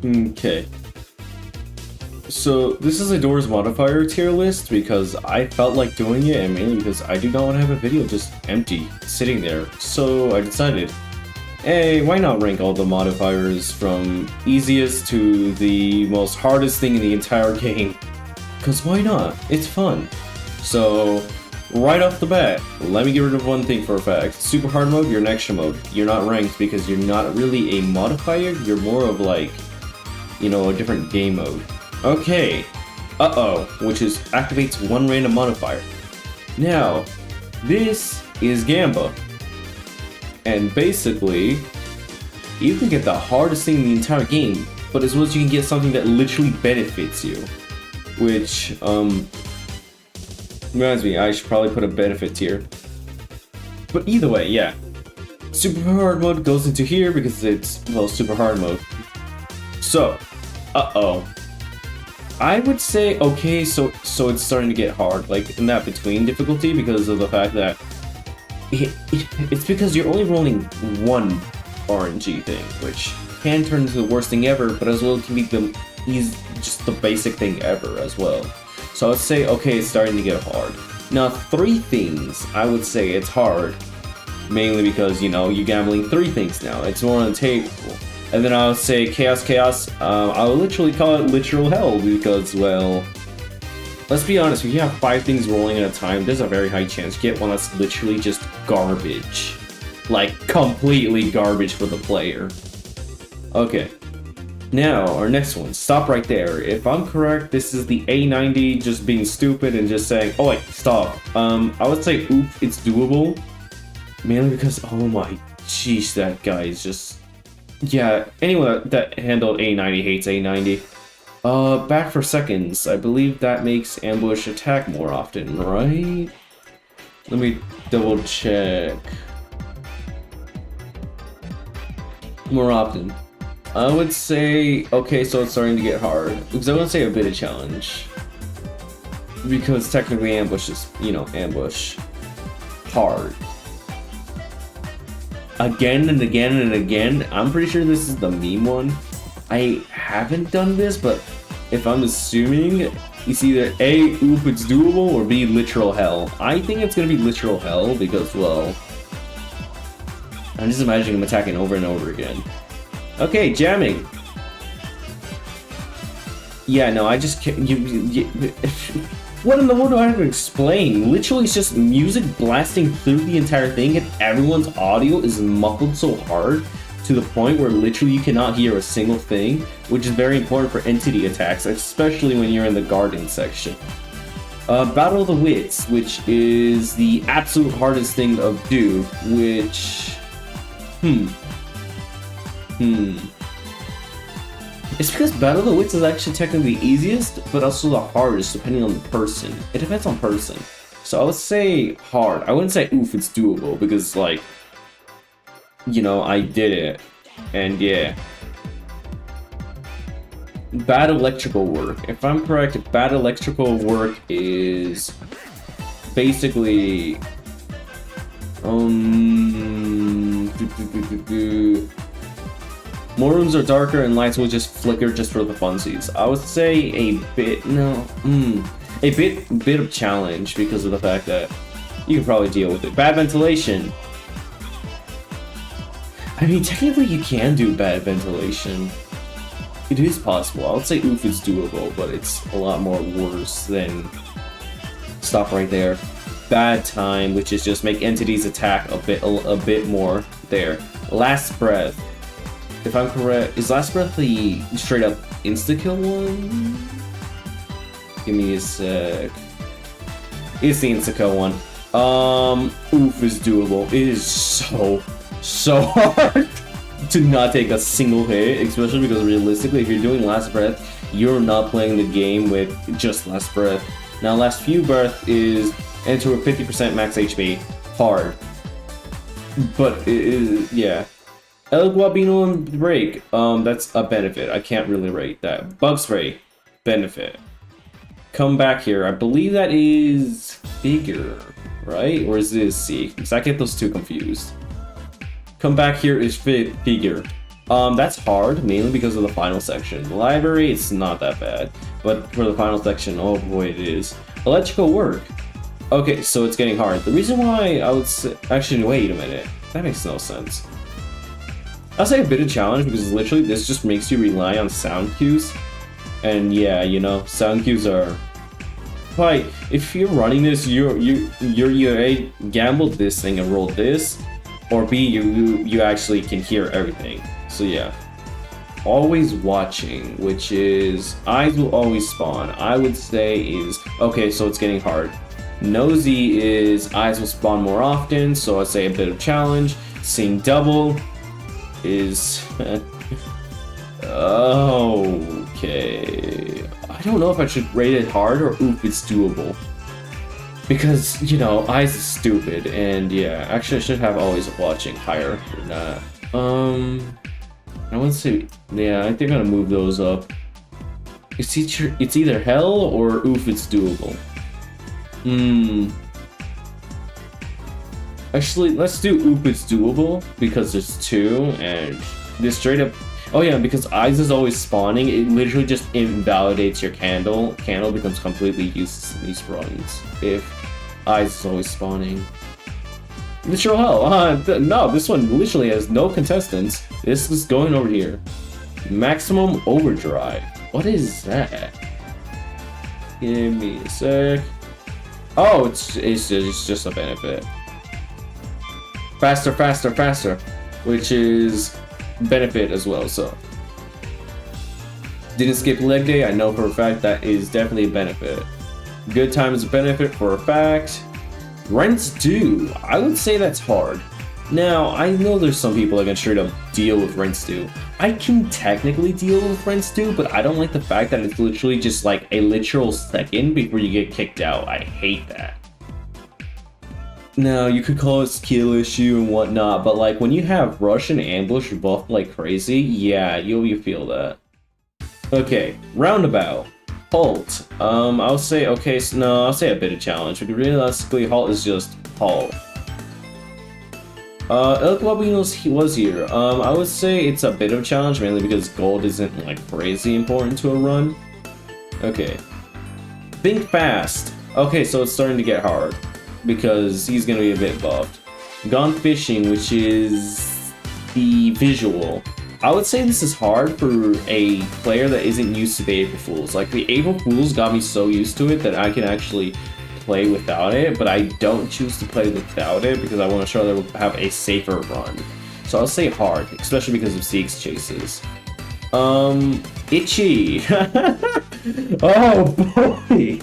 Okay. So this is a Doors modifier tier list because I felt like doing it, and mainly because I do not want to have a video just empty, sitting there. So I decided, hey, why not rank all the modifiers from easiest to the most hardest thing in the entire game? Because why not? It's fun. So, right off the bat, let me get rid of one thing for a fact. Super hard mode, you're in extra mode. You're not ranked because you're not really a modifier, you're more of like, you know, a different game mode. Okay, which is activates one random modifier. Now, this is Gamba. And basically, you can get the hardest thing in the entire game, but as well as you can get something that literally benefits you. Which, reminds me, I should probably put a benefit tier. But either way, yeah. Super hard mode goes into here because it's, well, super hard mode. So, I would say, okay, so it's starting to get hard, like, in that between difficulty because of the fact that it's because you're only rolling one RNG thing, which can turn into the worst thing ever, but as well it can be just the basic thing ever as well. So I would say, okay, it's starting to get hard. Now, 3 things, I would say it's hard, mainly because, you know, you're gambling 3 things now. It's more on the table. And then I would say chaos. I would literally call it literal hell because, well, let's be honest, if you have 5 things rolling at a time, there's a very high chance you get one that's literally just garbage. Like, completely garbage for the player. Okay. Now, our next one. Stop right there. If I'm correct, this is the A90 just being stupid and just saying, oh wait, stop. I would say, oop, it's doable. Mainly because, oh my, jeez, that guy is just... Yeah, anyone that handled A90 hates A90. Back for seconds. I believe that makes ambush attack more often, right? Let me double check. More often. I would say, okay, so it's starting to get hard. Because I would say a bit of challenge. Because technically ambush is, you know, ambush. Hard. Again and again and again. I'm pretty sure this is the meme one. I haven't done this, but if I'm assuming, it's either A, oop, it's doable, or B, literal hell. I think it's gonna be literal hell because, well, I'm just imagining him attacking over and over again. Okay, jamming. Yeah, no, I just can't. What in the world do I have to explain? Literally, it's just music blasting through the entire thing, and everyone's audio is muffled so hard to the point where literally you cannot hear a single thing, which is very important for entity attacks, especially when you're in the garden section. Battle of the Wits, which is the absolute hardest thing to do, which... It's because Battle of the Wits is actually technically the easiest, but also the hardest, depending on the person. It depends on person. So I would say hard. I wouldn't say, oof, it's doable, because, like, you know, I did it. And yeah. Bad electrical work. If I'm correct, bad electrical work is basically... More rooms are darker and lights will just flicker just for the funsies. I would say a bit, a bit of challenge because of the fact that you can probably deal with it. Bad ventilation. I mean, technically you can do bad ventilation. It is possible. I would say oof is doable, but it's a lot more worse than... Stop right there. Bad time, which is just make entities attack a bit more there. Last breath. If I'm correct, is Last Breath the straight up insta-kill one? Give me a sec. It's the insta-kill one. Oof is doable. It is so hard to not take a single hit, especially because realistically, if you're doing Last Breath, you're not playing the game with just Last Breath. Now, Last Few Breath is enter a 50% max HP. Hard. But it is, yeah. El Guabino and Break, that's a benefit. I can't really rate that. Bug Spray, benefit. Come back here. I believe that is Figure, right? Or is this C? Because I get those two confused. Come back here is Figure. That's hard, mainly because of the final section. The library, it's not that bad. But for the final section, oh boy, it is. Electrical work. Okay, so it's getting hard. The reason why I would say... Actually, wait a minute. That makes no sense. I'll say a bit of challenge because literally this just makes you rely on sound cues. And yeah, you know, sound cues are... Like, if you're running this, you're A, gambled this thing and rolled this, or B, you actually can hear everything. So yeah. Always watching, which is eyes will always spawn. I would say is okay, so it's getting hard. Nosy is eyes will spawn more often, so I'd say a bit of challenge. Seeing double is okay. I don't know if I should rate it hard or oof, it's doable. Because, you know, eyes is stupid, and yeah, actually I should have always watching higher than that. I want to say, yeah, I think I'm gonna move those up. It's either hell or oof, it's doable. Actually, let's do oof, it's doable because there's two, and this straight up. Oh yeah, because eyes is always spawning, it literally just invalidates your candle. Candle becomes completely useless in these runs if eyes is always spawning. Literal hell. No, this one literally has no contestants. This is going over here. Maximum overdrive. What is that? Give me a sec. Oh, it's just a benefit. Faster, faster, faster, which is benefit as well. So didn't skip leg day. I know for a fact that is definitely a benefit. Good time is a benefit for a fact. Rents due. I would say that's hard. Now, I know there's some people that can straight up deal with rents due. I can technically deal with rents due, but I don't like the fact that it's literally just like a literal second before you get kicked out. I hate that. Now, you could call it skill issue and whatnot, but like when you have rush and ambush buffed like crazy, yeah, you feel that. Okay, roundabout. Halt. I'll say, okay, so no, I'll say a bit of challenge, but realistically, halt is just halt. Look what we was here. I would say it's a bit of a challenge, mainly because gold isn't, like, crazy important to a run. Okay. Think fast. Okay, so it's starting to get hard, because he's gonna be a bit buffed. Gone fishing, which is the visual. I would say this is hard for a player that isn't used to the April Fools. Like, the April Fools got me so used to it that I can actually play without it, but I don't choose to play without it because I want to show that we'll have a safer run. So I'll say hard, especially because of Zeke's chases. Itchy. Oh boy.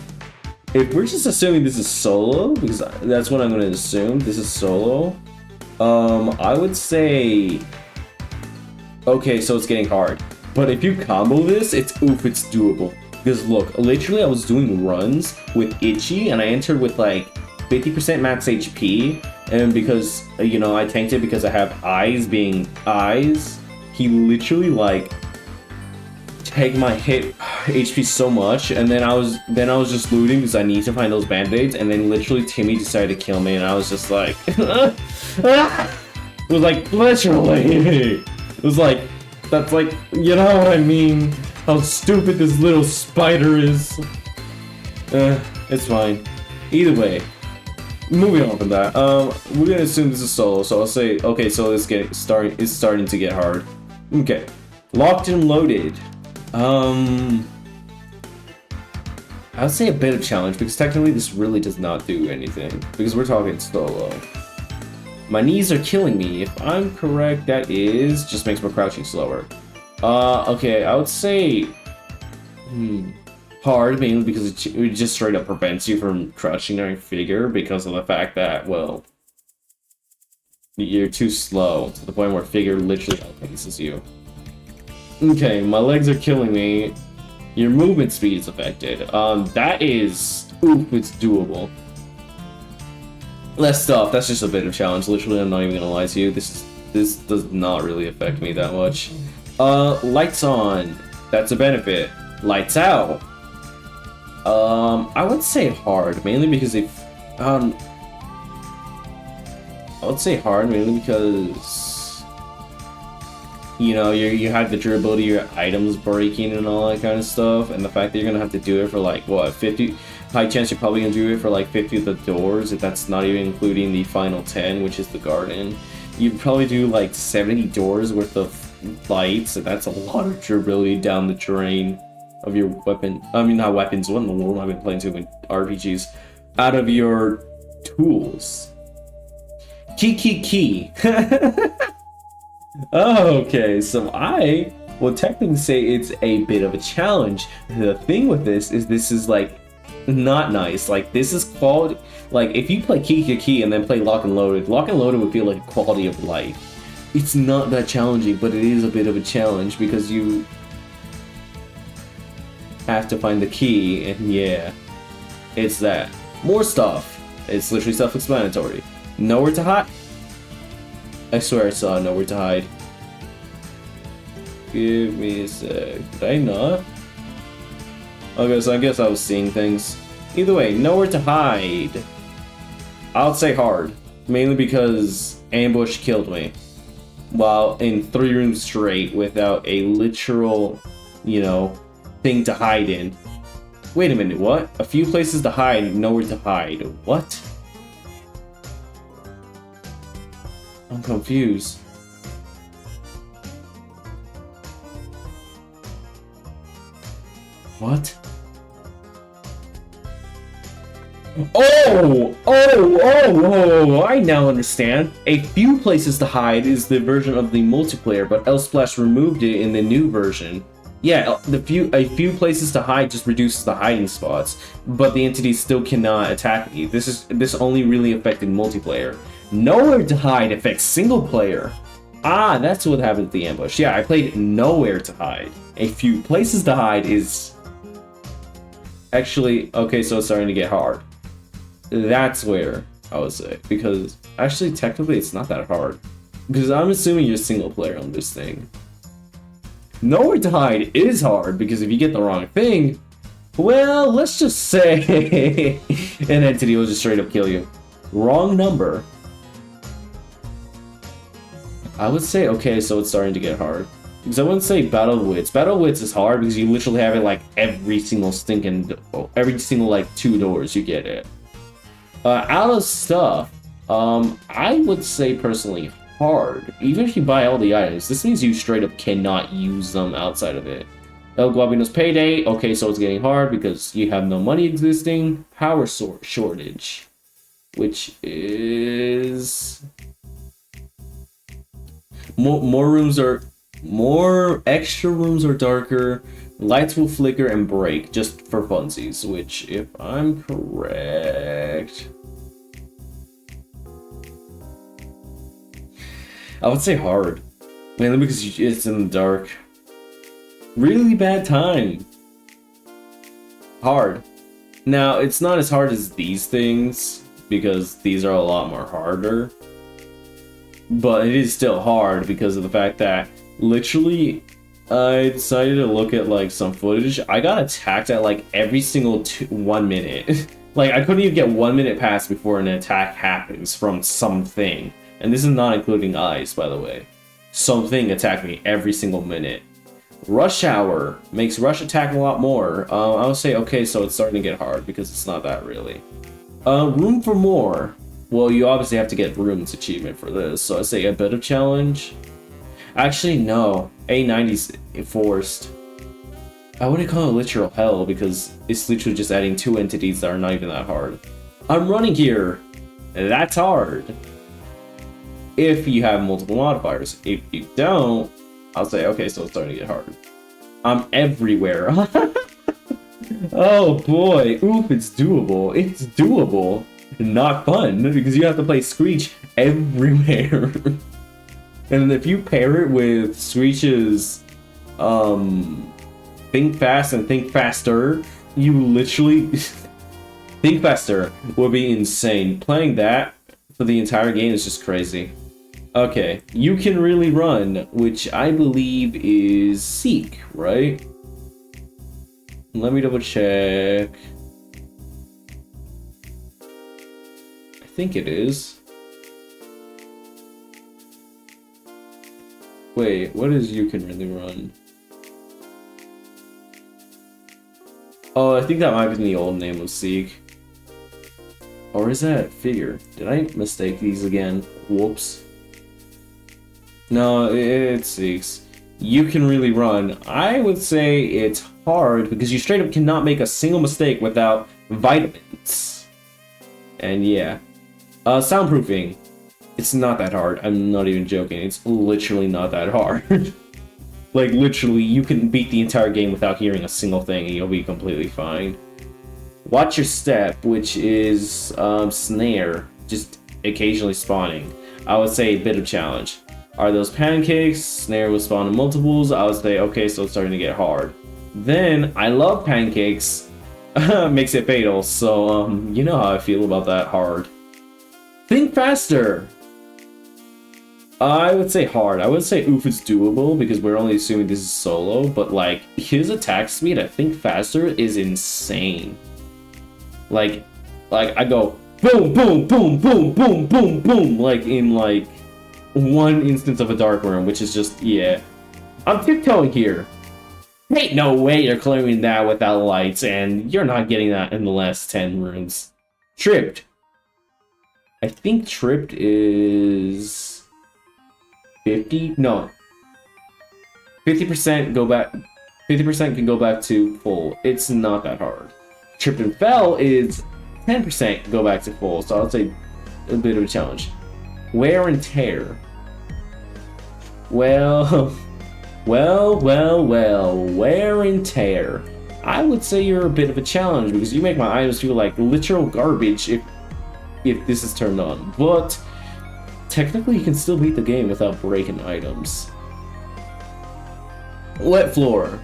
If we're just assuming this is solo, because that's what I'm going to assume, this is solo, I would say... Okay, so it's getting hard. But if you combo this, it's oof, it's doable. Because look, literally I was doing runs with Itchy, and I entered with like 50% max HP, and because, you know, I tanked it because I have eyes being eyes, he literally like tanked my hit HP so much, and then I was just looting because I need to find those band-aids, and then literally Timmy decided to kill me, and I was just like it was like literally it was like, that's like, you know what I mean? How stupid this little spider is. It's fine. Either way, moving on from that, we're gonna assume this is solo, so I'll say, okay, so it's starting to get hard. Okay. Locked and loaded. I would say a bit of challenge, because technically this really does not do anything, because we're talking solo. My knees are killing me. If I'm correct, that is just makes my crouching slower. Okay, I would say hard, mainly because it just straight up prevents you from crouching during figure because of the fact that, well, you're too slow to the point where figure literally outpaces you. Okay, my legs are killing me. Your movement speed is affected. That is, oof, it's doable. Less stuff, that's just a bit of challenge. Literally, I'm not even gonna lie to you. This does not really affect me that much. Lights on. That's a benefit. Lights out. I would say hard, mainly because if, I would say hard, mainly because you know, you have the durability, your items breaking and all that kind of stuff, and the fact that you're gonna have to do it for like what 50, high chance you're probably gonna do it for like 50 of the doors, if that's not even including the final 10, which is the garden. You'd probably do like 70 doors worth of lights, and that's a lot of durability down the drain of your weapon. I mean, not weapons. What in the world? I've been playing too many RPGs. Out of your tools. Key. Okay, so I would technically say it's a bit of a challenge. The thing with this is like not nice. Like this is quality. Like if you play key and then play lock and loaded would feel like quality of life. It's not that challenging, but it is a bit of a challenge because you have to find the key, and yeah, it's that. More stuff. It's literally self-explanatory. Nowhere to hide. I swear I saw nowhere to hide. Give me a sec. Did I not? Okay, so I guess I was seeing things. Either way, nowhere to hide. I would say hard. Mainly because ambush killed me. While in 3 rooms straight without a literal, you know, thing to hide in. Wait a minute, what? A few places to hide, nowhere to hide. What? I'm confused. What? Oh, I now understand. A few places to hide is the version of the multiplayer, but Elsplash removed it in the new version. Yeah, a few places to hide just reduces the hiding spots, but the entities still cannot attack me. This only really affected multiplayer. Nowhere to hide affects single player. Ah, that's what happened with the ambush. Yeah, I played nowhere to hide. A few places to hide is actually okay, so it's starting to get hard. That's where I would say, because actually technically it's not that hard, because I'm assuming you're single player on this thing. Nowhere to hide is hard because if you get the wrong thing, well, let's just say an entity will just straight up kill you. Wrong number. I would say okay, so it's starting to get hard. Because I wouldn't say Battle of Wits. Battle of Wits is hard because you literally have it like every single like 2 doors you get it. Out of stuff, I would say personally hard. Even if you buy all the items, this means you straight up cannot use them outside of it. El Guabino's Payday, okay, so it's getting hard because you have no money existing. Power shortage, which is more extra rooms are darker. Lights will flicker and break just for funsies, which, if I'm correct, I would say hard. Mainly because it's in the dark. Really bad time. Hard. Now, it's not as hard as these things, because these are a lot more harder. But it is still hard because of the fact that, literally, I decided to look at like some footage. I got attacked at like every single 1 minute. Like I couldn't even get 1 minute past before an attack happens from something. And this is not including eyes, by the way. Something attacked me every single minute. Rush Hour makes rush attack a lot more. I would say okay, so it's starting to get hard because it's not that really. Room for more. Well, you obviously have to get rooms achievement for this, so I'd say a bit of challenge. Actually, no. A90's forced. I wouldn't call it literal hell because it's literally just adding 2 entities that are not even that hard. I'm running here. That's hard. If you have multiple modifiers. If you don't, I'll say, okay, so it's starting to get hard. I'm everywhere. Oh boy. Oof, it's doable. It's doable. Not fun because you have to play Screech everywhere. And if you pair it with Screech's Think Fast and Think Faster, you literally Think Faster will be insane. Playing that for the entire game is just crazy. Okay, you can really run, which I believe is Seek, right? Let me double check. I think it is. Wait, what is you can really run? Oh, I think that might be the old name of Seek. Or is that Figure? Did I mistake these again? Whoops. No, it's Seeks. You can really run. I would say it's hard because you straight up cannot make a single mistake without vitamins. And yeah. Soundproofing. It's not that hard. I'm not even joking. It's literally not that hard. Like, literally, you can beat the entire game without hearing a single thing and you'll be completely fine. Watch your step, which is snare, just occasionally spawning. I would say a bit of challenge. Are those pancakes? Snare will spawn in multiples. I would say, okay, so it's starting to get hard. Then, I love pancakes. Makes it fatal, so you know how I feel about that hard. Think faster! I would say hard. I would say oof, it's doable because we're only assuming this is solo, but like his attack speed, I think faster is insane. Like I go boom, boom, boom, boom, boom, boom, boom, like in like one instance of a dark room, which is just, yeah. I'm tiptoeing here. Ain't no way you're clearing that without lights, and you're not getting that in the last 10 rooms. Tripped. I think tripped is 50? No. 50% go back. 50% can go back to full. It's not that hard. Tripped and fell is 10% go back to full, so I'll say a bit of a challenge. Wear and tear. Well, wear and tear. I would say you're a bit of a challenge because you make my items feel like literal garbage if this is turned on. But technically, you can still beat the game without breaking items. Wet floor.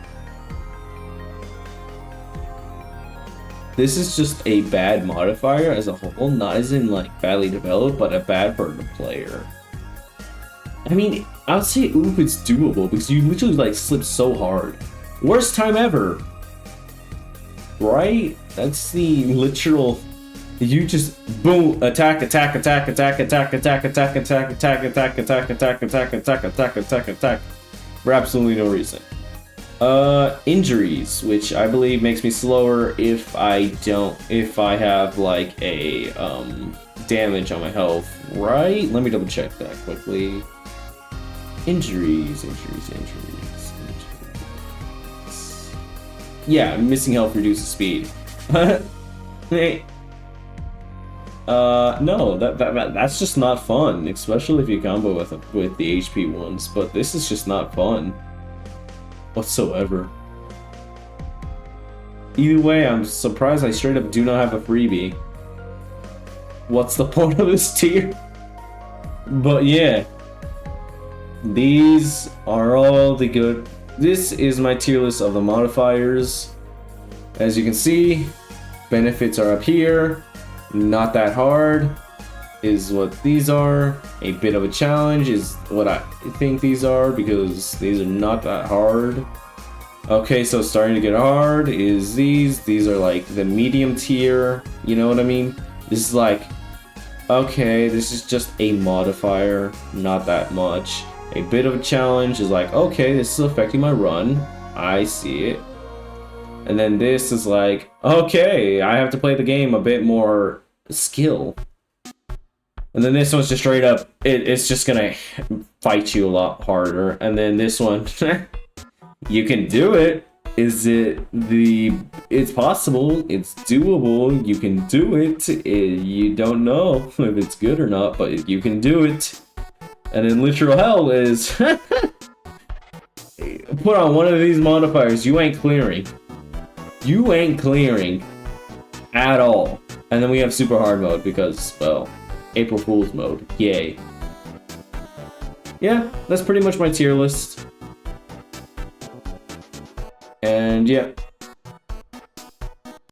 This is just a bad modifier as a whole, not as in like badly developed, but a bad for the player. I mean, I would say oof, it's doable because you literally like slip so hard. Worst time ever. Right? That's the literal. You just boom, attack, attack, attack, attack, attack, attack, attack, attack, attack, attack, attack, attack, attack, attack, attack, attack, attack, for absolutely no reason. Injuries, which I believe makes me slower if I have like a damage on my health, right? Let me double check that quickly. Injuries. Yeah, missing health reduces speed. No, that's just not fun, especially if you combo with the HP ones, but this is just not fun whatsoever. Either way, I'm surprised I straight up do not have a freebie. What's the point of this tier? But yeah, these are all the good. This is my tier list of the modifiers. As you can see, benefits are up here. Not that hard is what these are. A bit of a challenge is what I think these are because these are not that hard. Okay, so starting to get hard is these. These are like the medium tier, you know what I mean? This is like, okay, this is just a modifier, not that much. A bit of a challenge is like, okay, this is affecting my run. I see it. And then this is like, okay, I have to play the game a bit more skill. And then this one's just straight up, it's just gonna fight you a lot harder. And then this one, you can do it. It's possible, it's doable, you can do it. You don't know if it's good or not, but you can do it. And then literal hell is, put on one of these modifiers, you ain't clearing. You ain't clearing at all. And then we have super hard mode because, well, April Fool's mode. Yay. Yeah, that's pretty much my tier list. And yeah,